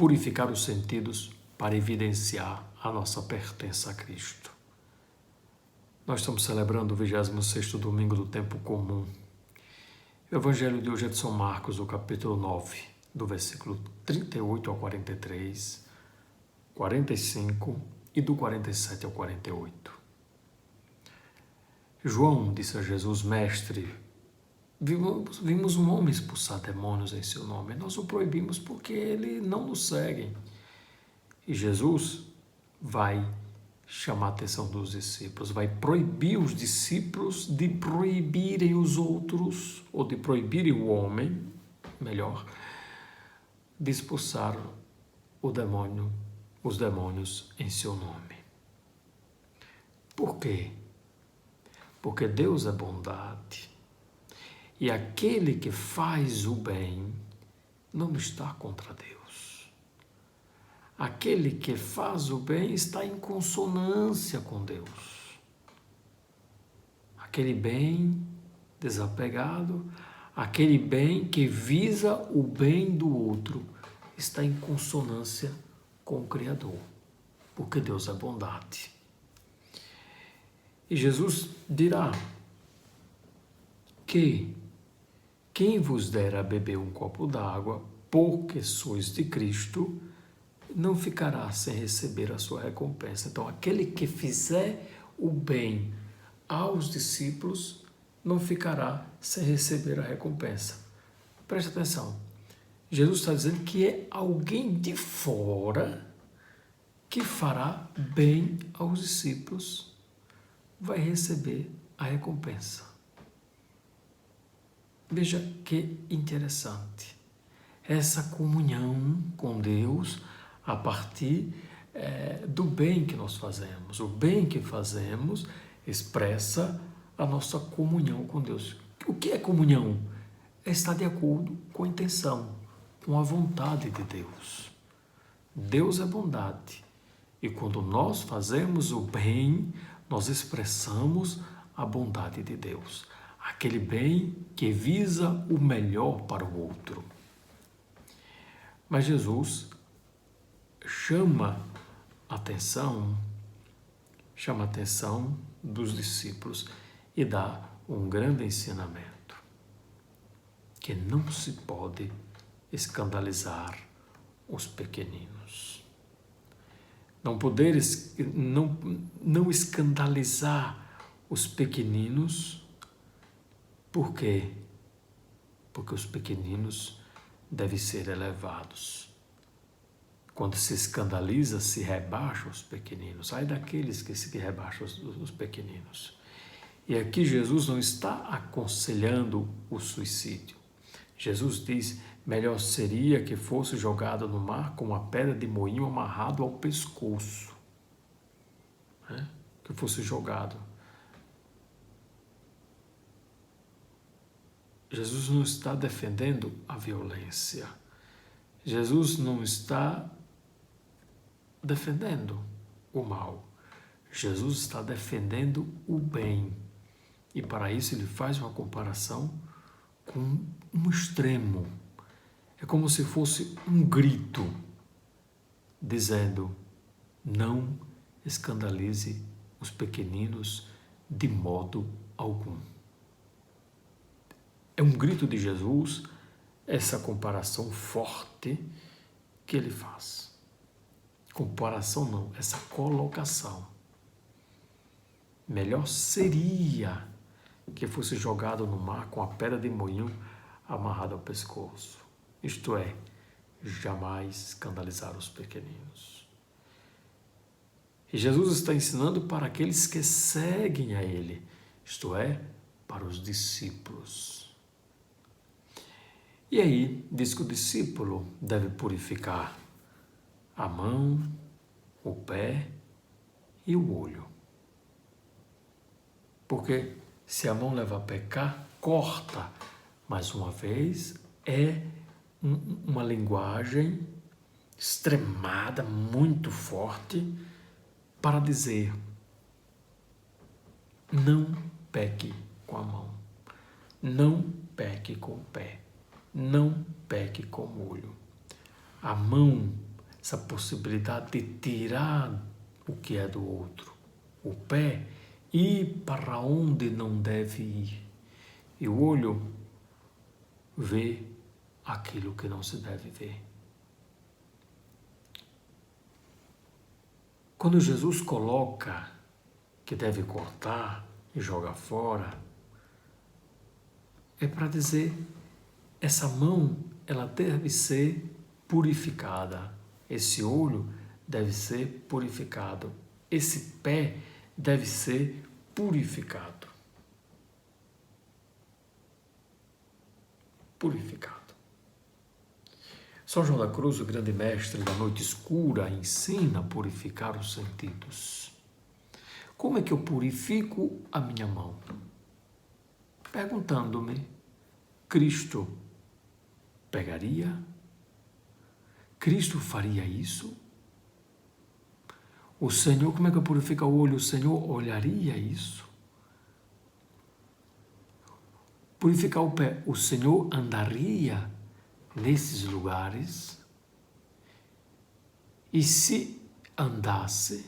purificar os sentidos para evidenciar a nossa pertença a Cristo. Nós estamos celebrando o 26º domingo do tempo comum. O Evangelho de hoje é de São Marcos, o capítulo 9, do versículo 38 ao 43, 45 e do 47 ao 48. João disse a Jesus: Mestre, vimos um homem expulsar demônios em seu nome. Nós o proibimos porque ele não nos segue. E Jesus vai chamar a atenção dos discípulos, vai proibir os discípulos de proibirem os outros, ou de proibirem o homem, melhor, de expulsar os demônios em seu nome. Por quê? Porque Deus é bondade. E aquele que faz o bem não está contra Deus. Aquele que faz o bem está em consonância com Deus. Aquele bem desapegado, aquele bem que visa o bem do outro, está em consonância com o Criador, porque Deus é bondade. E Jesus dirá que quem vos der a beber um copo d'água, porque sois de Cristo, não ficará sem receber a sua recompensa. Então, aquele que fizer o bem aos discípulos, não ficará sem receber a recompensa. Preste atenção. Jesus está dizendo que é alguém de fora que fará bem aos discípulos, vai receber a recompensa. Veja que interessante. Essa comunhão com Deus a partir do bem que nós fazemos. O bem que fazemos expressa a nossa comunhão com Deus. O que é comunhão? É estar de acordo com a intenção, com a vontade de Deus. Deus é bondade. E quando nós fazemos o bem, nós expressamos a bondade de Deus. Aquele bem que visa o melhor para o outro. Mas Jesus chama a atenção dos discípulos e dá um grande ensinamento, que não se pode escandalizar os pequeninos. Não escandalizar os pequeninos. Por quê? Porque os pequeninos devem ser elevados. Quando se escandaliza, se rebaixa os pequeninos. Ai daqueles que se rebaixam os pequeninos. E aqui Jesus não está aconselhando o suicídio. Jesus diz: melhor seria que fosse jogado no mar com uma pedra de moinho amarrado ao pescoço. Que fosse jogado. Jesus não está defendendo a violência. Jesus não está defendendo o mal. Jesus está defendendo o bem. E para isso ele faz uma comparação com um extremo. É como se fosse um grito, dizendo: não escandalize os pequeninos de modo algum. É um grito de Jesus, essa comparação forte que ele faz. Comparação não, essa colocação. Melhor seria que fosse jogado no mar com a pedra de moinho amarrada ao pescoço. Isto é, jamais escandalizar os pequeninos. E Jesus está ensinando para aqueles que seguem a ele, isto é, para os discípulos. E aí, diz que o discípulo deve purificar a mão, o pé e o olho. Porque se a mão leva a pecar, corta. Mais uma vez, é uma linguagem extremada, muito forte, para dizer: não peque com a mão, não peque com o pé, não peque com o olho. A mão essa possibilidade de tirar o que é do outro, o pé, ir para onde não deve ir, e o olho vê aquilo que não se deve ver. Quando Jesus coloca que deve cortar e jogar fora, é para dizer, essa mão, ela deve ser purificada, esse olho deve ser purificado, esse pé deve ser purificado. Purificado. São João da Cruz, o grande mestre da noite escura, ensina a purificar os sentidos. Como é que eu purifico a minha mão? Perguntando-me, Cristo pegaria? Cristo faria isso? O Senhor, como é que eu purifico o olho? O Senhor olharia isso? Purificar o pé, o Senhor andaria nesses lugares? E se andasse,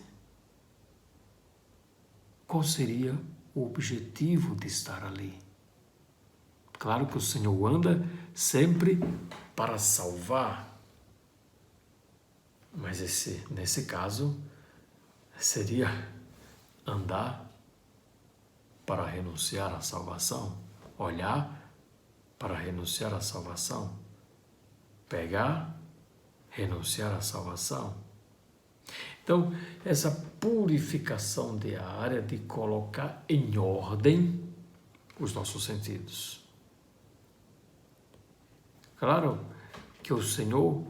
qual seria o objetivo de estar ali? Claro que o Senhor anda sempre para salvar, mas nesse caso seria andar para renunciar à salvação, olhar para renunciar à salvação, pegar, renunciar à salvação. Então, essa purificação diária de colocar em ordem os nossos sentidos. Claro que o Senhor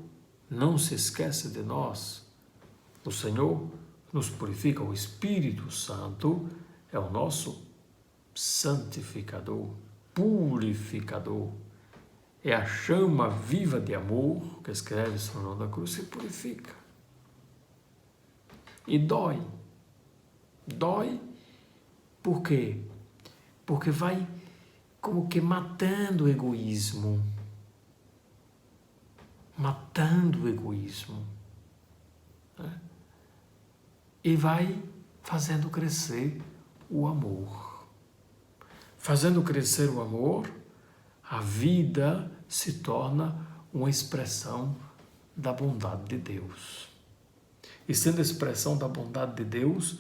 não se esquece de nós. O Senhor nos purifica, o Espírito Santo é o nosso santificador, purificador. É a chama viva de amor que escreve São João da Cruz, se purifica. E dói. Dói por quê? Porque vai como que matando o egoísmo. Matando o egoísmo. Né? E vai fazendo crescer o amor. Fazendo crescer o amor, a vida se torna uma expressão da bondade de Deus. E sendo expressão da bondade de Deus,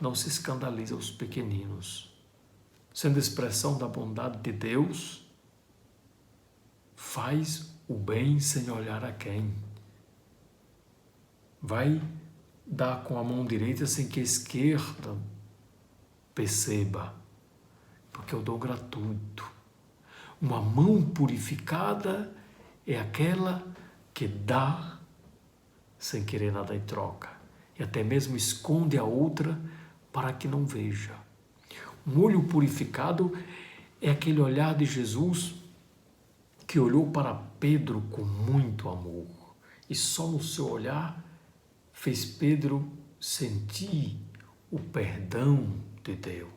não se escandaliza os pequeninos. Sendo expressão da bondade de Deus, faz o bem sem olhar a quem. Vai dar com a mão direita sem que a esquerda perceba, porque é o dom gratuito. Uma mão purificada é aquela que dá sem querer nada em troca, e até mesmo esconde a outra para que não veja. Um olho purificado é aquele olhar de Jesus que olhou para Pedro com muito amor, e só no seu olhar fez Pedro sentir o perdão de Deus.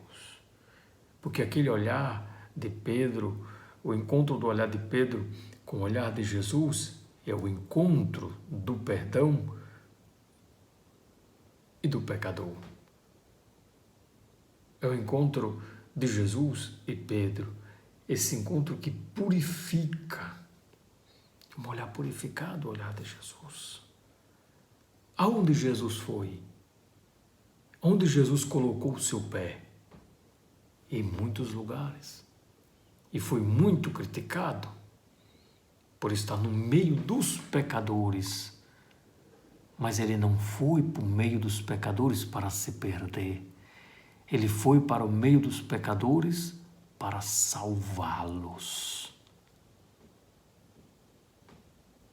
Porque aquele olhar de Pedro, o encontro do olhar de Pedro com o olhar de Jesus, é o encontro do perdão e do pecador. É o encontro de Jesus e Pedro, esse encontro que purifica, um olhar purificado, o olhar de Jesus. Aonde Jesus foi? Onde Jesus colocou o seu pé? Em muitos lugares. E foi muito criticado por estar no meio dos pecadores. Mas ele não foi para o meio dos pecadores para se perder. Ele foi para o meio dos pecadores para salvá-los.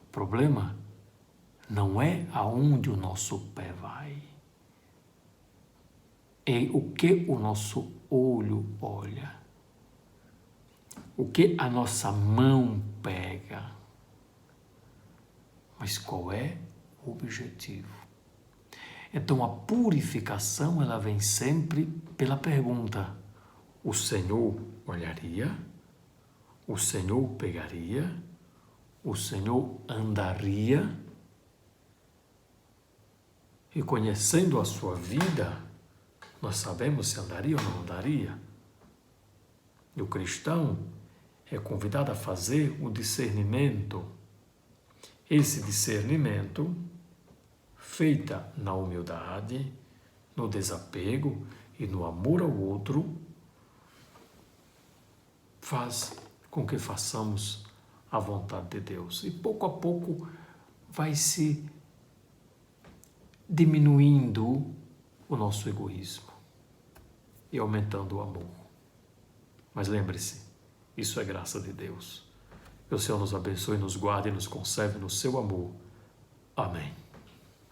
O problema não é aonde o nosso pé vai. É o que o nosso olho olha. O que a nossa mão pega. Mas qual é o objetivo? Então a purificação, ela vem sempre pela pergunta: o Senhor olharia? O Senhor pegaria? O Senhor andaria? E conhecendo a sua vida, nós sabemos se andaria ou não andaria. E o cristão é convidado a fazer o discernimento. Esse discernimento, feita na humildade, no desapego e no amor ao outro, faz com que façamos a vontade de Deus. E pouco a pouco vai se diminuindo o nosso egoísmo e aumentando o amor. Mas lembre-se, isso é graça de Deus. Que o Senhor nos abençoe, nos guarde e nos conserve no seu amor. Amém.